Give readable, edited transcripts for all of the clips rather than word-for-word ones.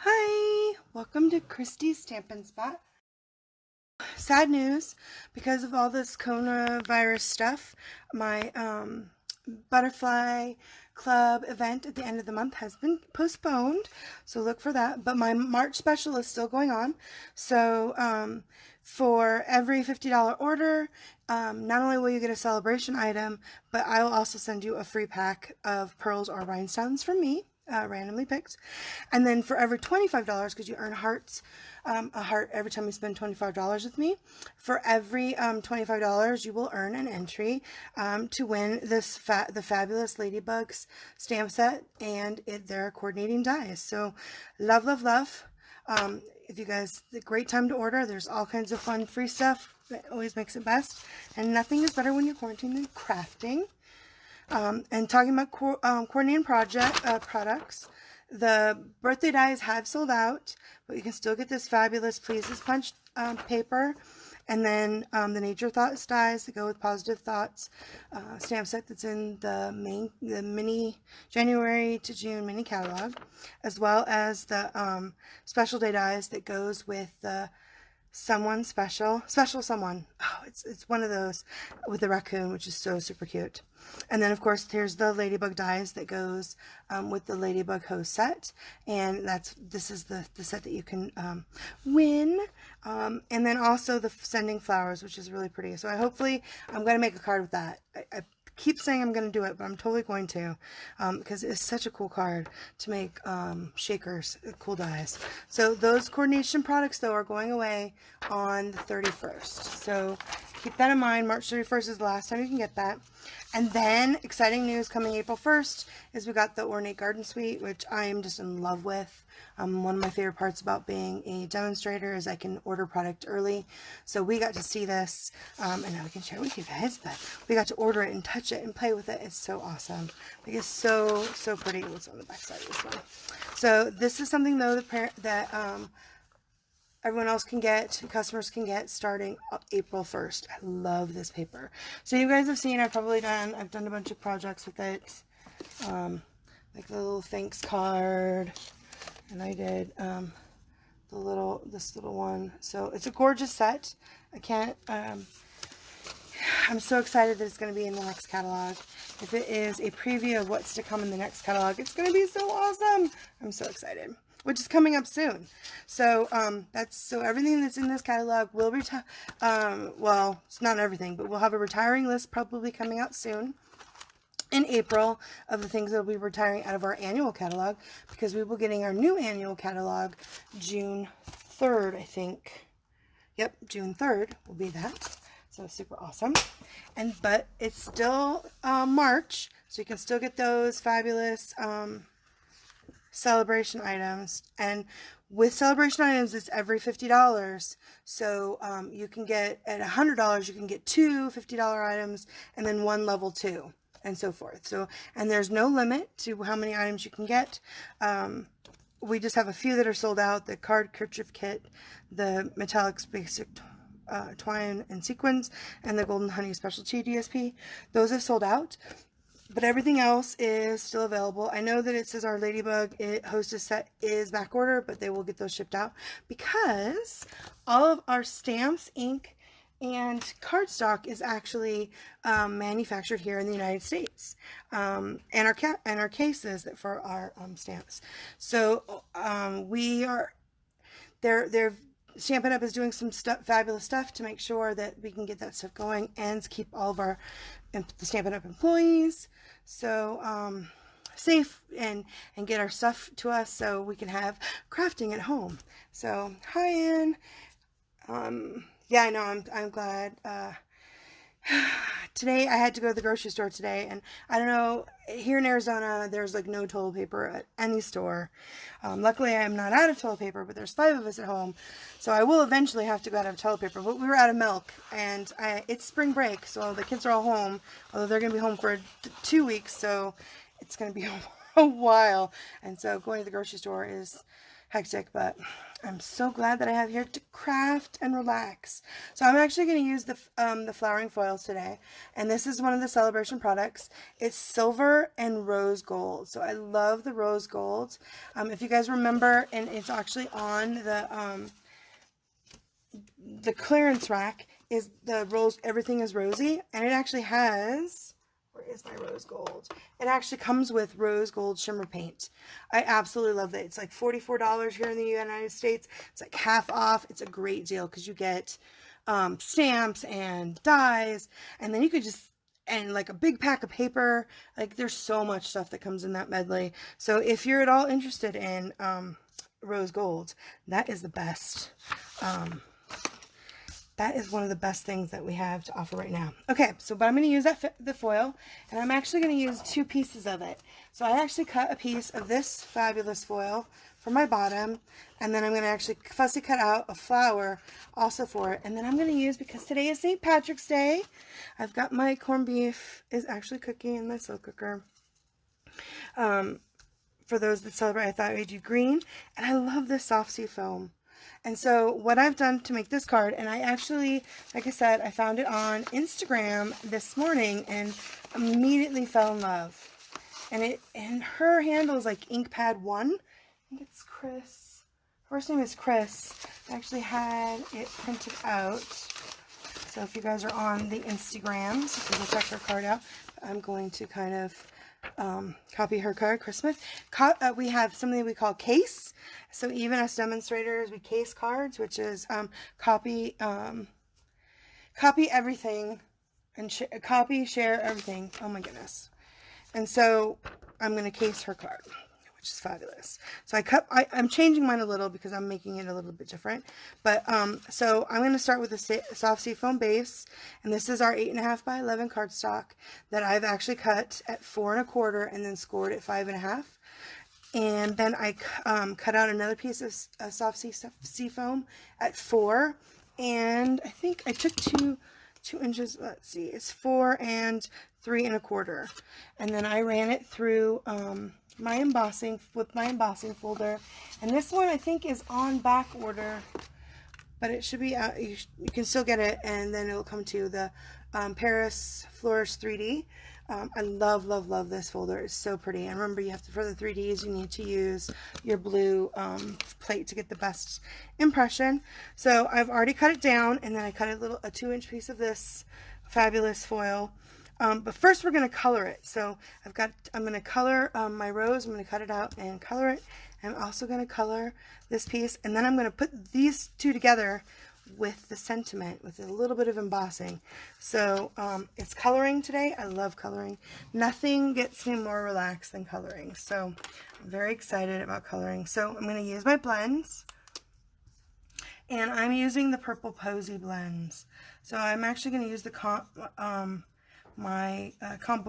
Hi, welcome to Christie's Stampin' Spot. Sad news, because of all this coronavirus stuff, my butterfly club event at the end of the month has been postponed, so look for that. But my March special is still going on. So for every $50 order, not only will you get a celebration item, but I will also send you a free pack of pearls or rhinestones from me. Randomly picked. And then for every $25, because you earn hearts, a heart every time you spend $25 with me, for every $25 you will earn an entry to win the Fabulous Ladybugs stamp set and their coordinating dies. So love, love, love. If you guys, a great time to order. There's all kinds of fun free stuff that always makes it best. And nothing is better when you're quarantined than crafting. And talking about coordinating products, the birthday dies have sold out, but you can still get this fabulous Pleases Punch paper, and then the Nature Thoughts dies that go with Positive Thoughts stamp set that's in the mini January to June mini catalog, as well as the Special Day dies that goes with the Someone Special Someone. Oh, it's one of those with the raccoon, which is so super cute. And then of course here's the Ladybug dies that goes with the Ladybug hose set, and this is the set that you can win. And then also the Sending Flowers, which is really pretty. So I'm going to make a card with that. I keep saying I'm going to do it, but I'm totally going to, because it's such a cool card to make shakers, cool dies. So those coordination products, though, are going away on the 31st. So keep that in mind. March 31st is the last time you can get that. And then, exciting news coming April 1st is we got the Ornate Garden Suite, which I am just in love with. One of my favorite parts about being a demonstrator is I can order product early. So we got to see this, and now we can share it with you guys, but we got to order it and touch it and play with it. It's so awesome. Like, it's so, so pretty. What's on the back side of this one? So this is something, though, that everyone else can get, customers can get starting April 1st. I love this paper. So you guys have seen, I've done a bunch of projects with it, like the little thanks card, and I did this little one. So it's a gorgeous set. I'm so excited that it's going to be in the next catalog. If it is a preview of what's to come in the next catalog, it's going to be so awesome. I'm so excited. Which is coming up soon. So everything that's in this catalog will retire. Well, it's not everything, but we'll have a retiring list probably coming out soon in April of the things that will be retiring out of our annual catalog, because we will be getting our new annual catalog June 3rd, I think. Yep, June 3rd will be that. So super awesome. But it's still March, so you can still get those fabulous celebration items. And with celebration items, it's every $50. So you can get, at $100, you can get two $50 items and then one level 2 and so forth. So, and there's no limit to how many items you can get. We just have a few that are sold out: the card kerchief kit, the metallics basic twine and sequins, and the golden honey specialty DSP. Those have sold out, but everything else is still available. I know that it says our Ladybug Hostess set is back order, but they will get those shipped out, because all of our stamps, ink, and cardstock is actually manufactured here in the United States, and our cases for our stamps. So they're Stampin' Up! Is doing some fabulous stuff to make sure that we can get that stuff going and keep all of the Stampin' Up! Employees so safe and get our stuff to us so we can have crafting at home. So hi, Ann. Yeah, I know, I'm glad. Today I had to go to the grocery store today, and I don't know, here in Arizona there's like no toilet paper at any store. Luckily I'm not out of toilet paper, but there's 5 of us at home, so I will eventually have to go out of toilet paper. But we were out of milk, and it's spring break, so the kids are all home, although they're going to be home for 2 weeks, so it's going to be a while. And so going to the grocery store is hectic, but I'm so glad that I have here to craft and relax. So I'm actually going to use the flowering foils today, and this is one of the Sale-A-Bration products. It's silver and rose gold, so I love the rose gold. If you guys remember, and it's actually on the clearance rack, is the rose, everything is rosy, and it actually has, where is my rose gold? It actually comes with rose gold shimmer paint. I absolutely love that. It's like $44 here in the United States. It's like half off. It's a great deal because you get stamps and dies, and then you could just, and like a big pack of paper. Like there's so much stuff that comes in that medley. So if you're at all interested in rose gold, that is the best. That is one of the best things that we have to offer right now. Okay, so but I'm going to use the foil, and I'm actually going to use 2 pieces of it. So I actually cut a piece of this fabulous foil for my bottom, and then I'm going to actually fussy cut out a flower also for it. And then I'm going to use, because today is St. Patrick's Day, I've got my corned beef is actually cooking in my slow cooker. For those that celebrate, I thought I'd do green, and I love this soft sea foam. And so what I've done to make this card, and I actually, like I said, I found it on Instagram this morning and immediately fell in love. And her handle is like Inkpad1. I think it's Chris. First name is Chris. I actually had it printed out. So if you guys are on the Instagrams, you can check her card out. I'm going to kind of copy her card, Chris Smith. We have something we call case. So even as demonstrators, we case cards, which is copy everything and share everything. Oh my goodness. And so I'm going to case her card, which is fabulous. So I'm changing mine a little because I'm making it a little bit different. But so I'm going to start with the soft sea foam base, and this is our 8.5 by 11 cardstock that I've actually cut at 4 1/4 and then scored at 5 1/2. And then I cut out another piece of soft sea foam at 4, and I think I took 2 inches. Let's see, it's 4 and 3 1/4, and then I ran it through my embossing folder. And this one I think is on back order, but it should be out. You can still get it, and then it'll come to the Paris Flourish 3D. I love this folder. It's so pretty. And remember, you have to, for the 3Ds, you need to use your blue plate to get the best impression. So I've already cut it down, and then I cut a 2-inch piece of this fabulous foil. But first we're going to color it. So I'm going to color my rose. I'm going to cut it out and color it. I'm also going to color this piece, and then I'm going to put these two together with the sentiment, with a little bit of embossing. So it's coloring today. I love coloring. Nothing gets me more relaxed than coloring. So I'm very excited about coloring. So I'm going to use my blends, and I'm using the Purple Posy blends. So I'm actually going to use the combo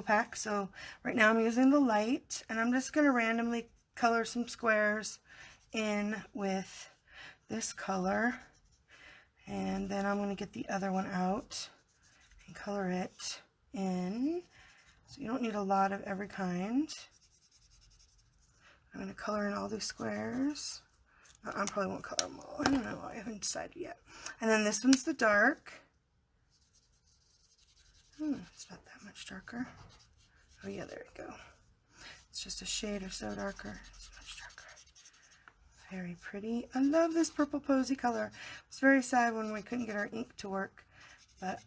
pack. So right now I'm using the light, and I'm just going to randomly color some squares in with this color. And then I'm going to get the other one out and color it in. So you don't need a lot of every kind. I'm going to color in all these squares. I probably won't color them all. I don't know. I haven't decided yet. And then this one's the dark. It's not that much darker. Oh yeah, there we go. It's just a shade or so darker. It's much darker. Very pretty. I love this Purple Posy color. It's very sad when we couldn't get our ink to work, but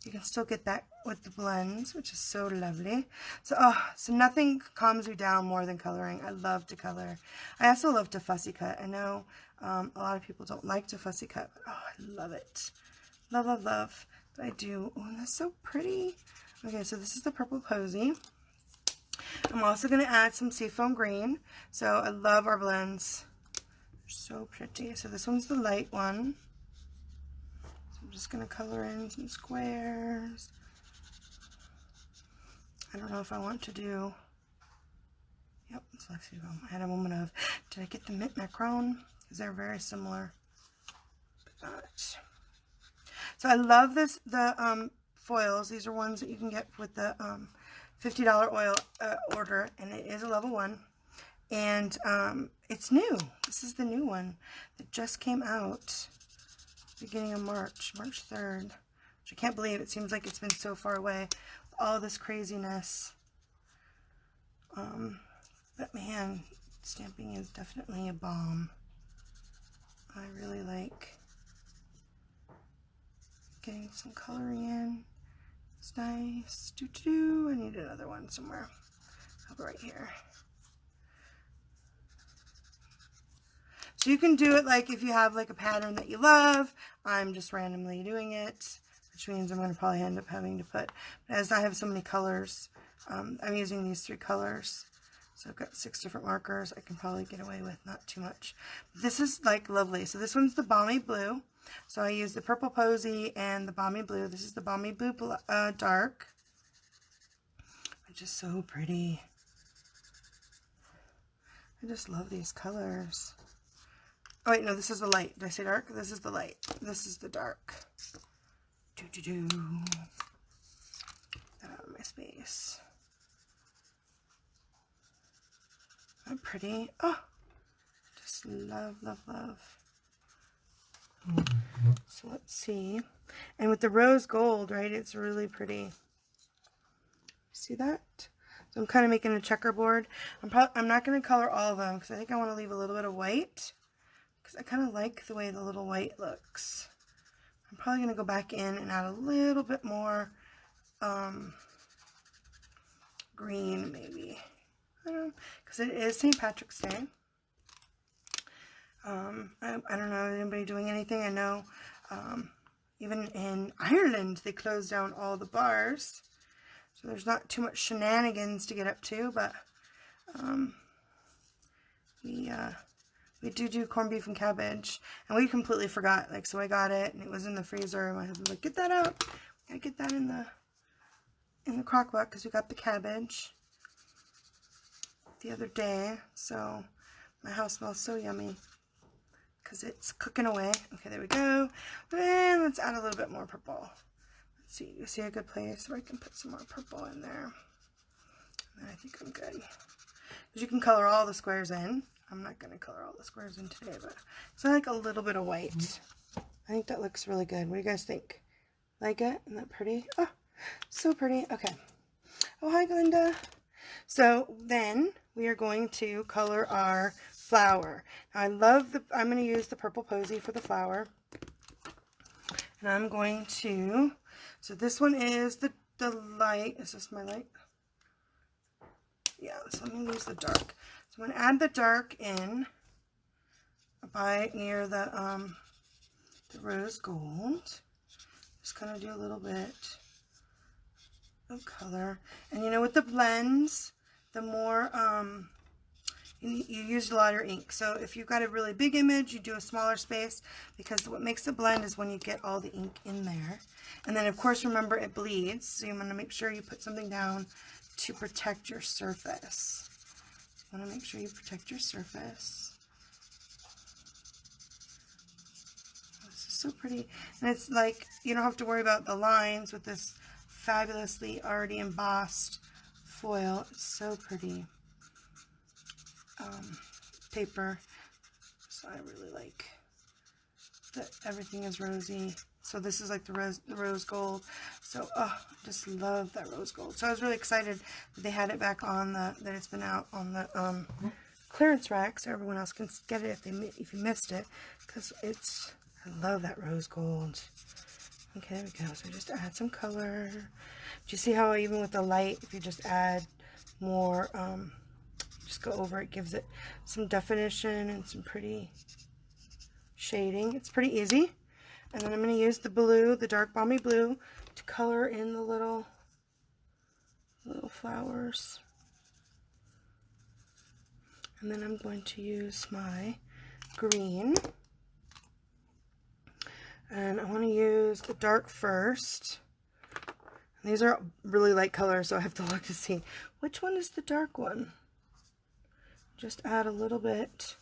you can still get that with the blends, which is so lovely. So, so nothing calms me down more than coloring. I love to color. I also love to fussy cut. I know a lot of people don't like to fussy cut, but I love it. Love. But I do. Oh, and that's so pretty. Okay, so this is the Purple Posy. I'm also going to add some seafoam green. So I love our blends. They're so pretty. So this one's the light one. So I'm just going to color in some squares. I don't know if I want to do... Yep, it's like seafoam. I had a moment of, did I get the mint macaron? Because they're very similar. But, so I love the foils. These are ones that you can get with the... $50 oil order, and it is a level 1. And it's new. This is the new one that just came out beginning of March 3rd, which I can't believe. It seems like it's been so far away, all this craziness. But man, stamping is definitely a bomb. I really like getting some coloring in. It's nice. I need another one somewhere. I'll go right here. So you can do it like if you have like a pattern that you love. I'm just randomly doing it, which means I'm going to probably end up having to put, but as I have so many colors, I'm using these 3 colors. So I've got 6 different markers. I can probably get away with not too much. This is like lovely. So this one's the Balmy Blue. So I use the Purple Posy and the Balmy Blue. This is the Balmy Blue Dark, which is so pretty. I just love these colors. Oh wait, no, this is the light. Did I say dark? This is the light. This is the dark. Get that out of my space. How pretty. Oh, just love, love, love. So let's see. And with the rose gold, right, it's really pretty. See that? So I'm kind of making a checkerboard. I'm not going to color all of them because I think I want to leave a little bit of white, because I kind of like the way the little white looks. I'm probably going to go back in and add a little bit more green, maybe. I don't know, because it is St. Patrick's Day. I don't know, anybody doing anything? I know even in Ireland they closed down all the bars, so there's not too much shenanigans to get up to, but we do corned beef and cabbage, and we completely forgot, like, so I got it and it was in the freezer, and my husband's like, get that out, we gotta get that in the crock pot because we got the cabbage the other day. So my house smells so yummy because it's cooking away. Okay, there we go. And let's add a little bit more purple. Let's see, you see a good place where I can put some more purple in there. And I think I'm good. Because you can color all the squares in. I'm not going to color all the squares in today, but so I like a little bit of white. I think that looks really good. What do you guys think? Like it? Isn't that pretty? Oh, so pretty. Okay. Oh, hi, Glinda. So then we are going to color our flower. Now I'm going to use the Purple Posy for the flower. And I'm going to, so this one is the light. Is this my light? Yeah, so I'm going to use the dark. So I'm going to add the dark in by near the rose gold. Just kind of do a little bit of color. And you know, with the blends, the more you used a lot of ink. So if you've got a really big image, you do a smaller space, because what makes the blend is when you get all the ink in there. And then of course, remember, it bleeds, so you want to make sure you put something down to protect your surface. You want to make sure you protect your surface. This is so pretty. And it's like, you don't have to worry about the lines with this fabulously already embossed foil. It's so pretty. Paper. So I really like that everything is rosy. So this is like the rose gold. So I just love that rose gold. So I was really excited that they had it back on that it's been out on the clearance rack, so everyone else can get it if you missed it, because I love that rose gold. Okay, there we go. So just add some color. Do you see how even with the light, if you just add more, just go over it, gives it some definition and some pretty shading. It's pretty easy. And then I'm going to use the blue, the dark balmy blue, to color in the little flowers. And then I'm going to use my green. And I want to use the dark first. And these are really light colors, so I have to look to see which one is the dark one. Just add a little bit.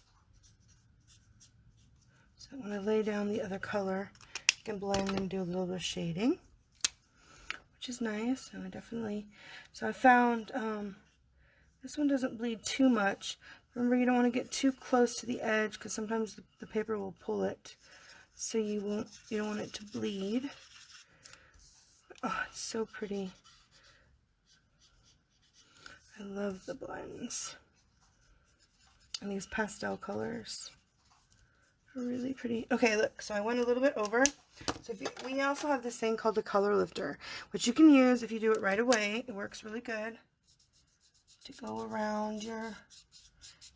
So when I lay down the other color, I can blend and do a little bit of shading, which is nice. And I definitely, so I found this one doesn't bleed too much, Remember, you don't want to get too close to the edge because sometimes the paper will pull it. So you don't want it to bleed. Oh, it's so pretty. I love the blends. And these pastel colors are really pretty. Okay, look, so I went a little bit over. So we also have this thing called the color lifter, which you can use if you do it right away. It works really good to go around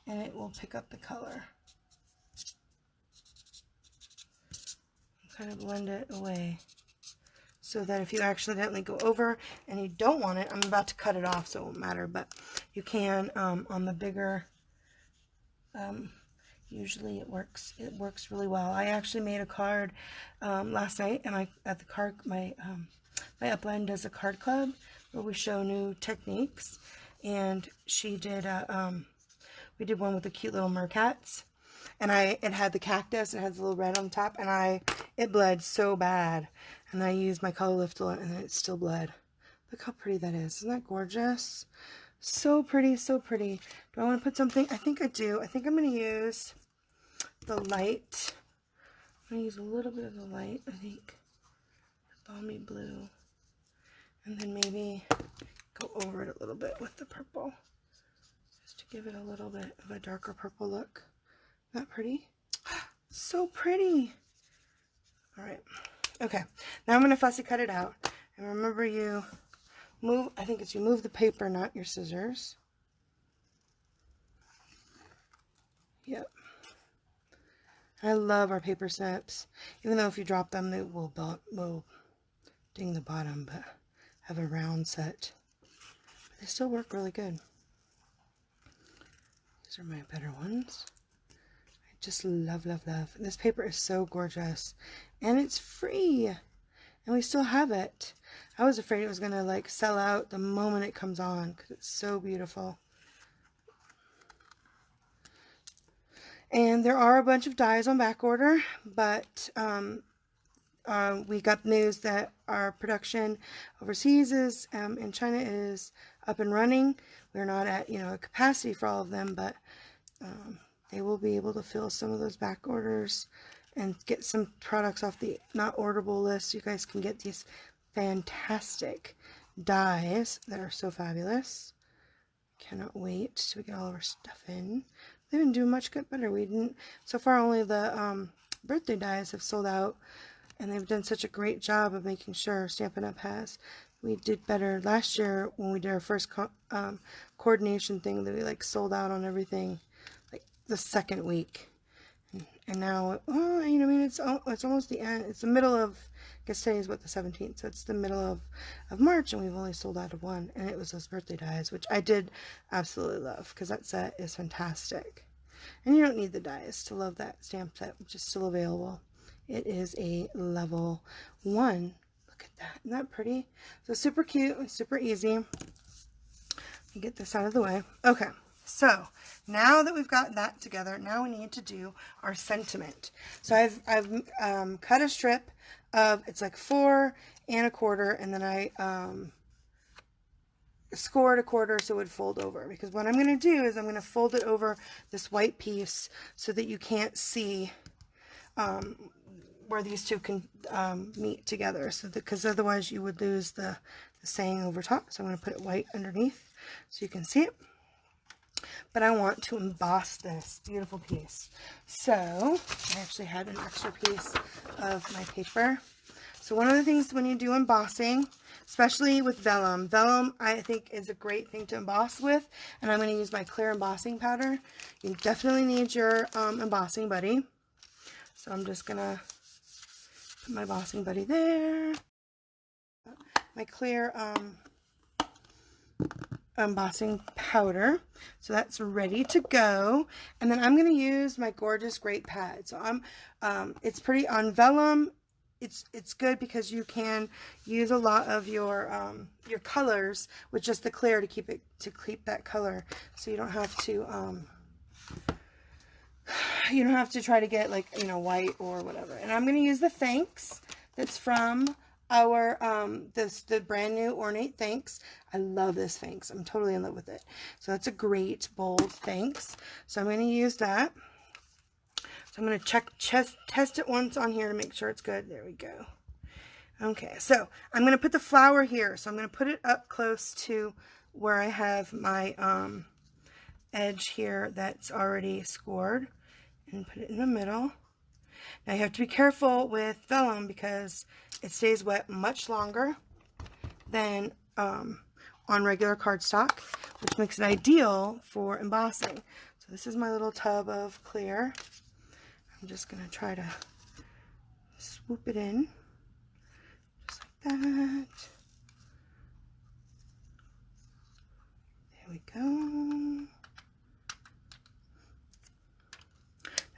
and it will pick up the color. Kind of blend it away so that if you accidentally go over and you don't want it, I'm about to cut it off so it won't matter, but you can on the bigger, usually it works really well. I actually made a card last night, and my upline does a card club where we show new techniques, and she did we did one with the cute little mercats, and it had the cactus, it has a little red on top, and it bled so bad, and I used my color lifter and it still bled. Look how pretty that is. Isn't that gorgeous? So pretty, so pretty. Do I want to put something? I think I do. I think I'm going to use the light. I'm going to use a little bit of the light, I think. The balmy blue. And then maybe go over it a little bit with the purple. Just to give it a little bit of a darker purple look. Not pretty? So pretty. All right. Okay. Now I'm going to fussy cut it out. And remember, you move, I think it's you move the paper, not your scissors. Yep. I love our paper snips. Even though if you drop them, they will ding the bottom, but have a round set. But they still work really good. These are my better ones. I just love, love, love. And this paper is so gorgeous. And it's free. And we still have it. I was afraid it was going to like sell out the moment it comes on because it's so beautiful. And there are a bunch of dies on back order, but we got news that our production overseas is in China is up and running. We're not at a capacity for all of them, but they will be able to fill some of those back orders and get some products off the not orderable list. You guys can get these fantastic dies that are so fabulous. Cannot wait till we get all of our stuff in. They've been doing much better. We didn't so far. Only the birthday dies have sold out, and they've done such a great job of making sure Stampin' Up! Has. We did better last year when we did our first coordination thing, that we like sold out on everything like the second week. And now, well, I mean, it's almost the end. It's the middle of, I guess today is what, the 17th, so it's the middle of March, and we've only sold out of one, and it was those birthday dies, which I did absolutely love, because that set is fantastic. And you don't need the dies to love that stamp set, which is still available. It is a level 1. Look at that. Isn't that pretty? So super cute and super easy. Let me get this out of the way. Okay. So now that we've got that together, now we need to do our sentiment. So I've cut a strip of, it's like 4 1/4, and then I scored a quarter so it would fold over. Because what I'm going to do is I'm going to fold it over this white piece so that you can't see where these two can meet together. So because otherwise you would lose the saying over top. So I'm going to put it white underneath so you can see it. But I want to emboss this beautiful piece. So I actually had an extra piece of my paper. So one of the things when you do embossing, especially with vellum, I think is a great thing to emboss with. And I'm going to use my clear embossing powder. You definitely need your embossing buddy. So I'm just going to put my embossing buddy there. My clear embossing powder, so that's ready to go. And then I'm going to use my gorgeous great pad. So it's pretty on vellum. It's good because you can use a lot of your colors with just the clear to keep that color, so you don't have to try to get like white or whatever. And I'm going to use the Thanks that's from our the brand new Ornate Thanks. I love this Thanks. I'm totally in love with it. So that's a great bold Thanks. So I'm going to use that. So I'm going to test it once on here to make sure it's good. There we go. Okay, so I'm going to put the flower here. So I'm going to put it up close to where I have my edge here that's already scored, and put it in the middle. Now you have to be careful with vellum because it stays wet much longer than on regular cardstock, which makes it ideal for embossing. So this is my little tub of clear. I'm just going to try to swoop it in, just like that. There we go.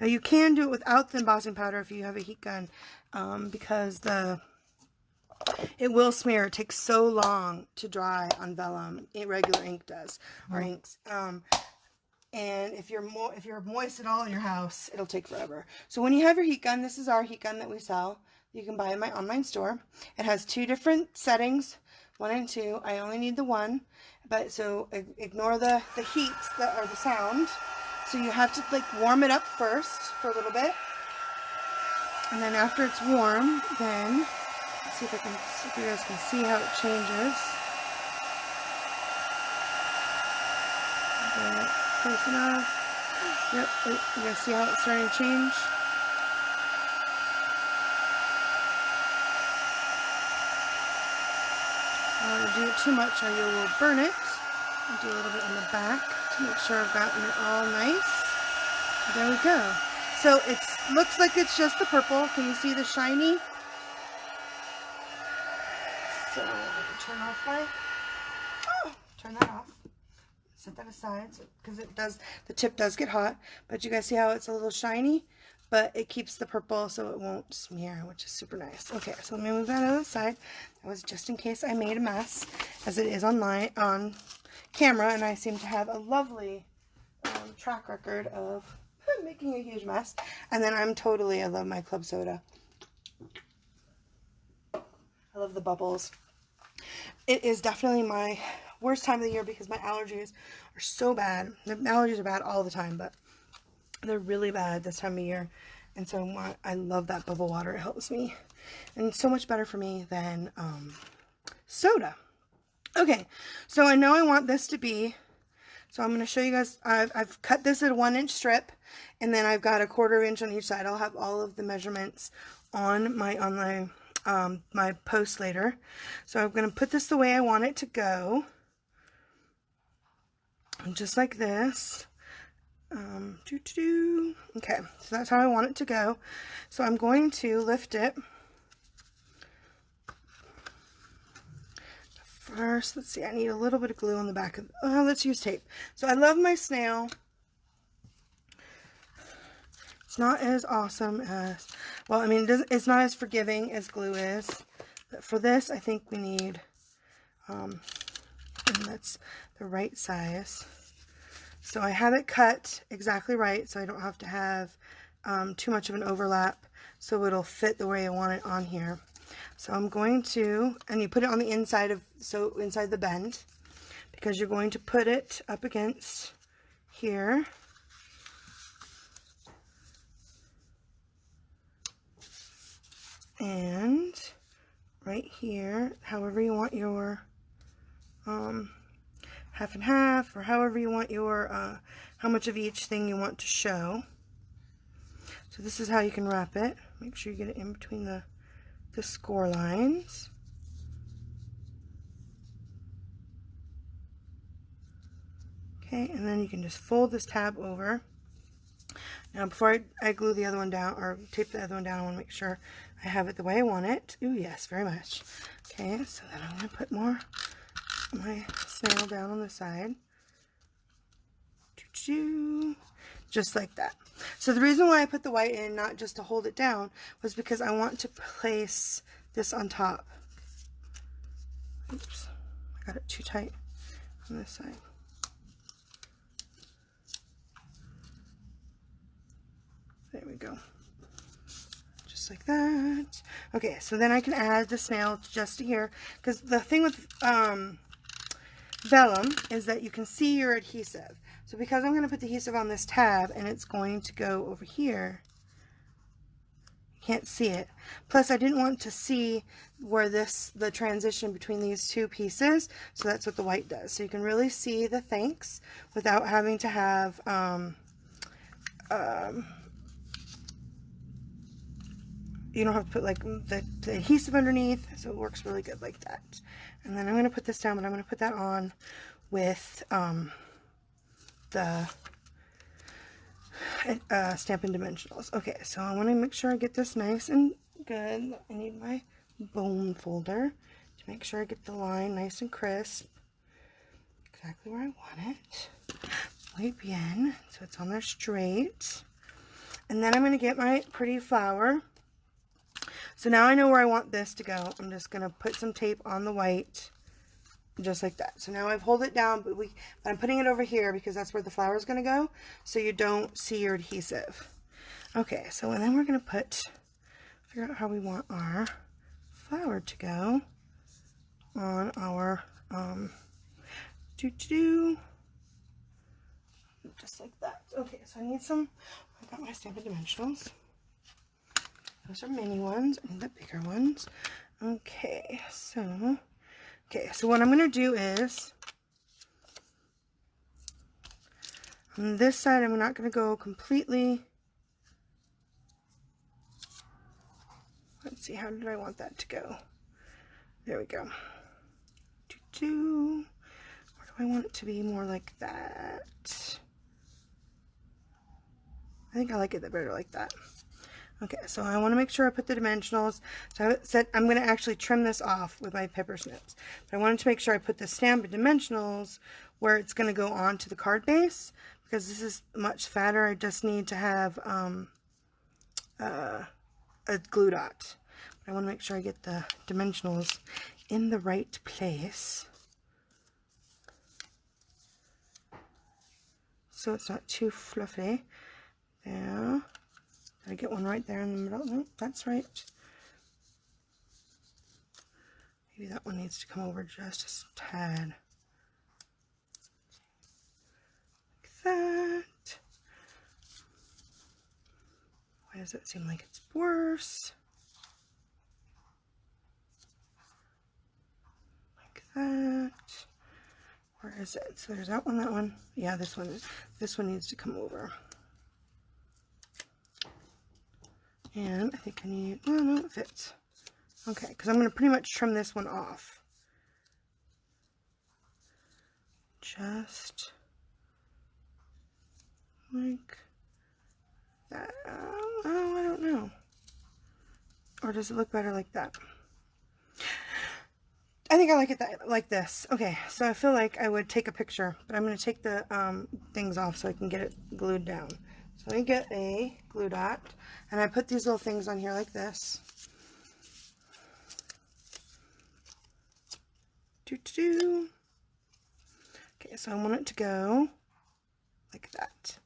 Now you can do it without the embossing powder if you have a heat gun, because it will smear. It takes so long to dry on vellum. Regular ink does, or inks. And if you're moist at all in your house, it'll take forever. So when you have your heat gun, this is our heat gun that we sell. You can buy in my online store. It has 2 different settings, 1 and 2. I only need the 1, but so ignore the heat or the sound. So you have to like warm it up first for a little bit, and then after it's warm, then let's see if you guys can see how it changes. Get it close enough. Yep, you guys see how it's starting to change. I don't want to do it too much or you will burn it. I'll do a little bit on the back to make sure I've gotten it all nice. There we go. So it looks like it's just the purple. Can you see the shiny? So turn off turn that off. Set that aside because the tip does get hot. But you guys see how it's a little shiny? But it keeps the purple so it won't smear, which is super nice. Okay, so let me move that out of the side. That was just in case I made a mess, as it is on camera, and I seem to have a lovely track record of making a huge mess. And then I love my club soda. I love the bubbles. It is definitely my worst time of the year because my allergies are so bad. The allergies are bad all the time, but they're really bad this time of year. And so I love that bubble water. It helps me. And it's so much better for me than soda. Okay, so I know I want this to be, so I'm going to show you guys, I've cut this at a 1-inch strip, and then I've got a 1/4 inch on each side. I'll have all of the measurements on my my post later. So I'm going to put this the way I want it to go, just like this. Okay, so that's how I want it to go. So I'm going to lift it. First, let's see, I need a little bit of glue on the back of, let's use tape. So I love my snail. It's not as awesome as, well, I mean, it's not as forgiving as glue is. But for this, I think we need, and that's the right size. So I have it cut exactly right, so I don't have to have too much of an overlap, so it'll fit the way I want it on here. So I'm going to, and you put it on the inside inside the bend, because you're going to put it up against here. And right here, however you want your half and half, or however you want your how much of each thing you want to show. So this is how you can wrap it. Make sure you get it in between the score lines. Okay, and then you can just fold this tab over. Now before I glue the other one down, or tape the other one down, I want to make sure I have it the way I want it. Ooh, yes, very much. Okay, so then I'm going to put more of my snail down on the side. Just like that. So the reason why I put the white in, not just to hold it down, was because I want to place this on top. Oops, I got it too tight on this side. There we go. Just just like that. Okay, so then I can add the snail just to here, because the thing with vellum is that you can see your adhesive. So because I'm going to put the adhesive on this tab and it's going to go over here, you can't see it. Plus I didn't want to see where the transition between these two pieces, so that's what the white does. So you can really see the thanks without having to have you don't have to put like the adhesive underneath, so it works really good like that. And then I'm going to put this down, but I'm going to put that on with the Stampin' Dimensionals. Okay, so I want to make sure I get this nice and good. I need my bone folder to make sure I get the line nice and crisp, exactly where I want it. Muy bien, so it's on there straight. And then I'm going to get my pretty flower. So now I know where I want this to go. I'm just going to put some tape on the white, just like that. So now I've held it down, but I'm putting it over here because that's where the flower is going to go, so you don't see your adhesive. Okay, so and then we're going to figure out how we want our flower to go on our, just like that. Okay, so I need I got my Stampin' Dimensionals. Those are mini ones. I need the bigger ones. Okay, so what I'm going to do is, on this side, I'm not going to go completely. Let's see, how did I want that to go? There we go. Where do I want it to be more like that? I think I like it better like that. Okay, so I want to make sure I put the dimensionals. So I said I'm going to actually trim this off with my pepper snips. But I wanted to make sure I put the Stampin' Dimensionals where it's going to go onto the card base, because this is much fatter. I just need to have a glue dot. But I want to make sure I get the dimensionals in the right place, so it's not too fluffy. There. Did I get one right there in the middle? No, that's right. Maybe that one needs to come over just a tad. Like that. Why does it seem like it's worse? Like that. Where is it? So there's that one. Yeah, this one needs to come over. And I think I need, oh no, it fits. Okay, because I'm going to pretty much trim this one off. Just like that. Oh, I don't know. Or does it look better like that? I think I like it like this. Okay, so I feel like I would take a picture, but I'm going to take the things off so I can get it glued down. So I get a glue dot, and I put these little things on here like this. Okay, so I want it to go like that.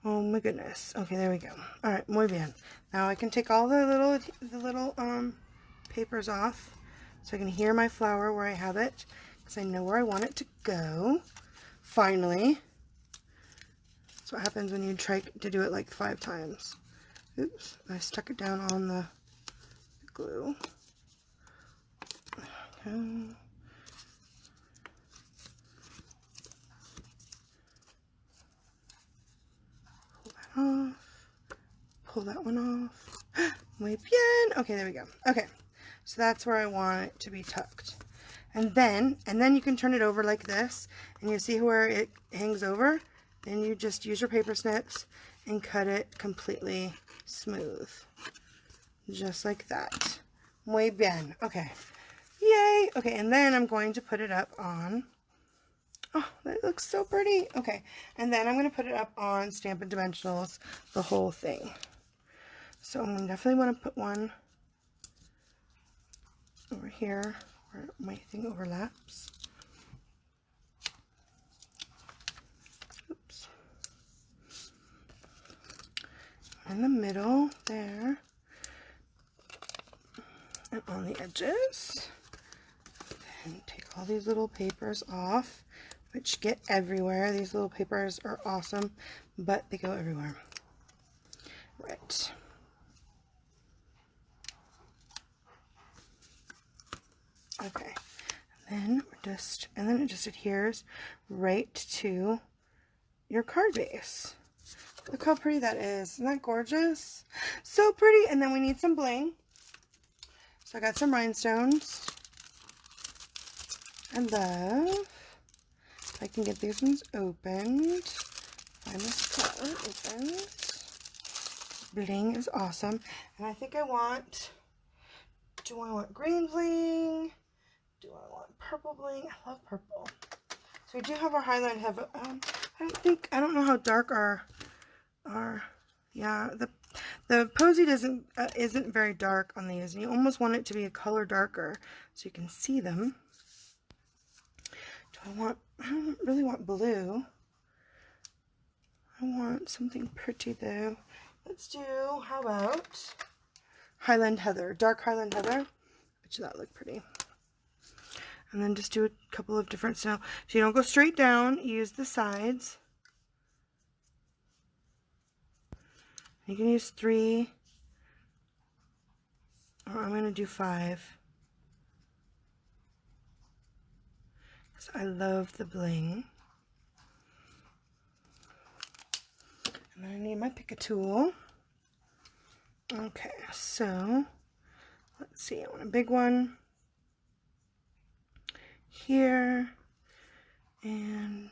Oh my goodness. Okay, there we go. All right, muy bien. Now I can take all the little papers off, so I can hear my flower where I have it, because I know where I want it to go. Finally. That's what happens when you try to do it like 5 times. Oops, I stuck it down on the glue. Okay. Pull that off. Pull that one off. Muy bien. Okay, there we go. Okay, so that's where I want it to be tucked. And then you can turn it over like this, and you see where it hangs over. Then you just use your paper snips and cut it completely smooth. Just like that. Muy bien. Okay. Yay! Okay, and then I'm going to put it up on, oh, that looks so pretty. Okay, and then I'm going to put it up on Stampin' Dimensionals, the whole thing. So I'm definitely want to put one over here where my thing overlaps. in the middle there, and on the edges. And take all these little papers off, which get everywhere. These little papers are awesome, but they go everywhere. Right. Okay. And then it just adheres right to your card base. Look how pretty that is. Isn't that gorgeous? So pretty. And then we need some bling. So I got some rhinestones. I love, if I can get these ones opened. Find this card opened. Bling is awesome. And I think I want, do I want green bling? Do I want purple bling? I love purple. So we do have our highlight. I don't know how dark our yeah, the posy isn't very dark on these, and you almost want it to be a color darker so you can see them. I don't really want blue. I want something pretty though. Let's do, how about Highland Heather, dark Highland Heather. Bet you that look pretty. And then just do a couple of different styles. So you don't go straight down, use the sides. You can use 3, or I'm going to do 5. Because I love the bling. And then I need my pick a tool. Okay, so let's see, I want a big one here, and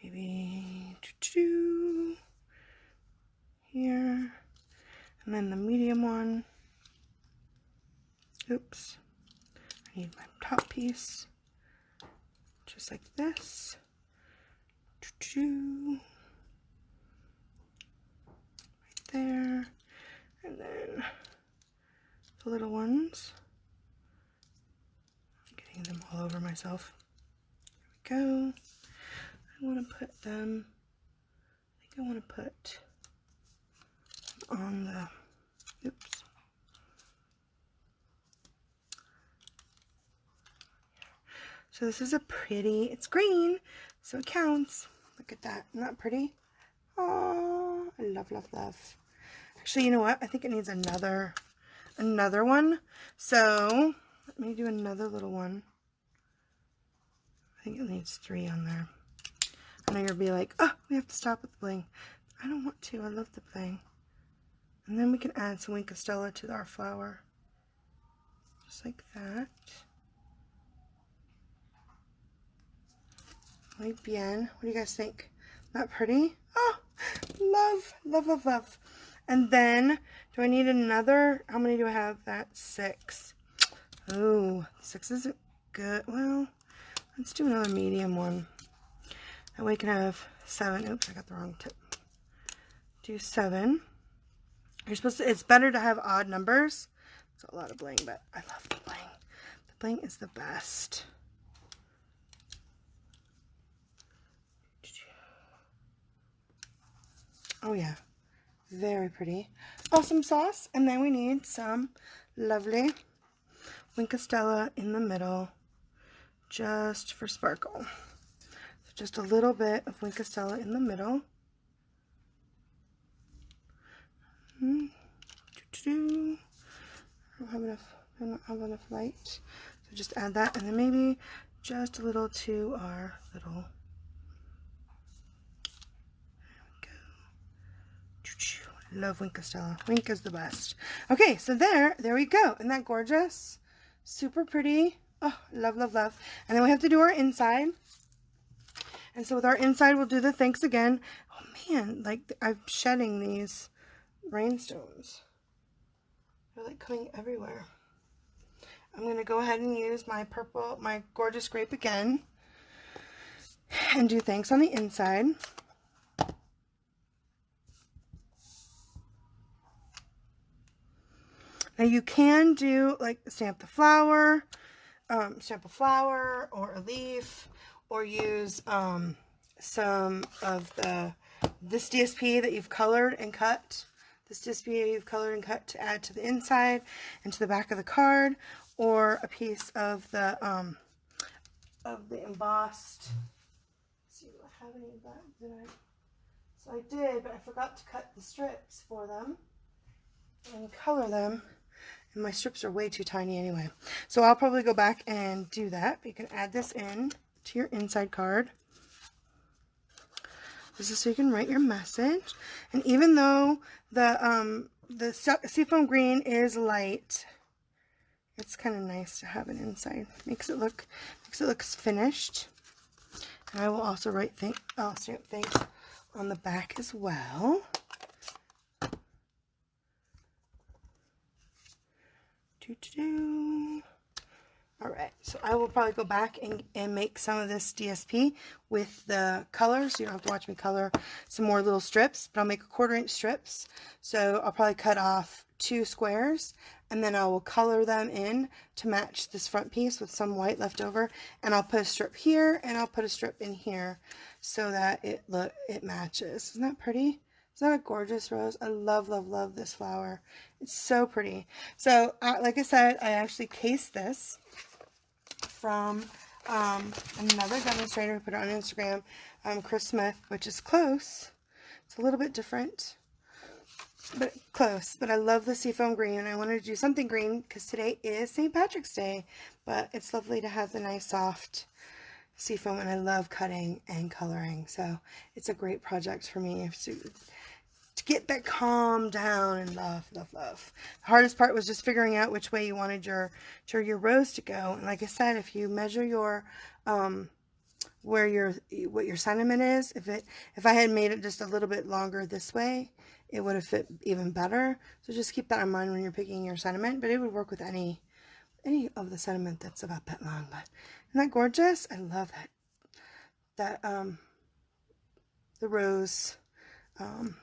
maybe 2 here, and then the medium one. Oops, I need my top piece, just like this. 2 right there, and then the little ones. I'm getting them all over myself. There we go. I want to put them, I think I want to put on the, oops. So this is a pretty, it's green, so it counts. Look at that, isn't that pretty? Oh, I love, love, love. Actually, you know what? I think it needs another one. So let me do another little one. I think it needs 3 on there. I know you'll be like, oh, we have to stop with the bling. I don't want to. I love the bling. And then we can add some Wink of Stella to our flower. Just like that. Muy bien. What do you guys think? Not pretty? Oh, love, love, love, love. And then, do I need another? How many do I have? That's 6. Oh, 6 isn't good. Well, let's do another medium one. That way we can have 7. Oops, I got the wrong tip. Do 7. You're supposed to, it's better to have odd numbers. It's a lot of bling, but I love the bling. The bling is the best. Oh yeah, very pretty. Awesome sauce. And then we need some lovely Wink of Stella in the middle, just for sparkle. So just a little bit of Wink of Stella in the middle. I don't have enough light. So just add that, and then maybe just a little to our little, love Wink of Stella. Wink is the best. Okay, so there we go. Isn't that gorgeous? Super pretty. Oh, love, love, love. And then we have to do our inside. And so with our inside, we'll do the thanks again. Oh man, like I'm shedding these rhinestones. They're like coming everywhere. I'm going to go ahead and use my purple, my gorgeous grape again. And do thanks on the inside. Now you can do like stamp a flower or a leaf, or use some of the this DSP that you've colored and cut, to add to the inside and to the back of the card, or a piece of the embossed. Let's see, do I have any of that? Did I? So I did, but I forgot to cut the strips for them and color them. And my strips are way too tiny anyway. So I'll probably go back and do that. But you can add this in to your inside card. This is so you can write your message. And even though the seafoam green is light, it's kind of nice to have it inside. Makes it look finished. And I will also write I'll stamp things on the back as well. Alright, so I will probably go back and make some of this DSP with the colors. You don't have to watch me color some more little strips, but I'll make 1/4 inch strips. So I'll probably cut off 2 squares, and then I will color them in to match this front piece with some white left over. And I'll put a strip here, and I'll put a strip in here so that it matches. Isn't that pretty? Isn't that a gorgeous rose? I love, love, love this flower. It's so pretty. So, like I said, I actually cased this from another demonstrator who put it on Instagram, Chris Smith, which is close. It's a little bit different, but close. But I love the seafoam green, and I wanted to do something green because today is St. Patrick's Day, but it's lovely to have the nice soft seafoam, and I love cutting and coloring, so it's a great project for me to get that calm down and love, love, love. The hardest part was just figuring out which way you wanted your rose to go. And like I said, if you measure your what your sentiment is, if I had made it just a little bit longer this way, it would have fit even better. So just keep that in mind when you're picking your sentiment, but it would work with any of the sentiment that's about that long. But isn't that gorgeous? I love that the rose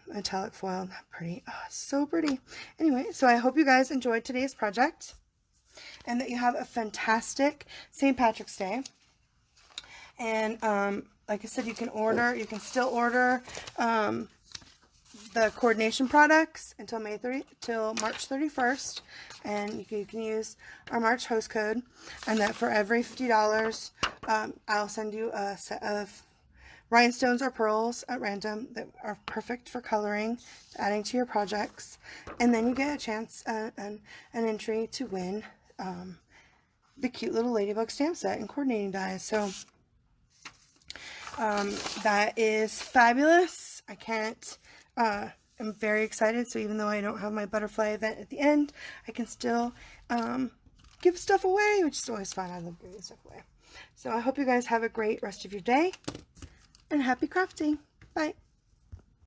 metallic foil. Not pretty. Oh, it's so pretty. Anyway, so I hope you guys enjoyed today's project and that you have a fantastic St. Patrick's Day. And like I said, you can still order the coordination products until March 31st, and you can use our March host code, and that for every $50 I'll send you a set of rhinestones or pearls at random that are perfect for coloring, adding to your projects, and then you get a chance, an entry to win the cute little ladybug stamp set and coordinating dies. So that is fabulous. I'm very excited. So even though I don't have my butterfly event at the end, I can still give stuff away, which is always fun. I love giving stuff away. So I hope you guys have a great rest of your day, and happy crafting. Bye.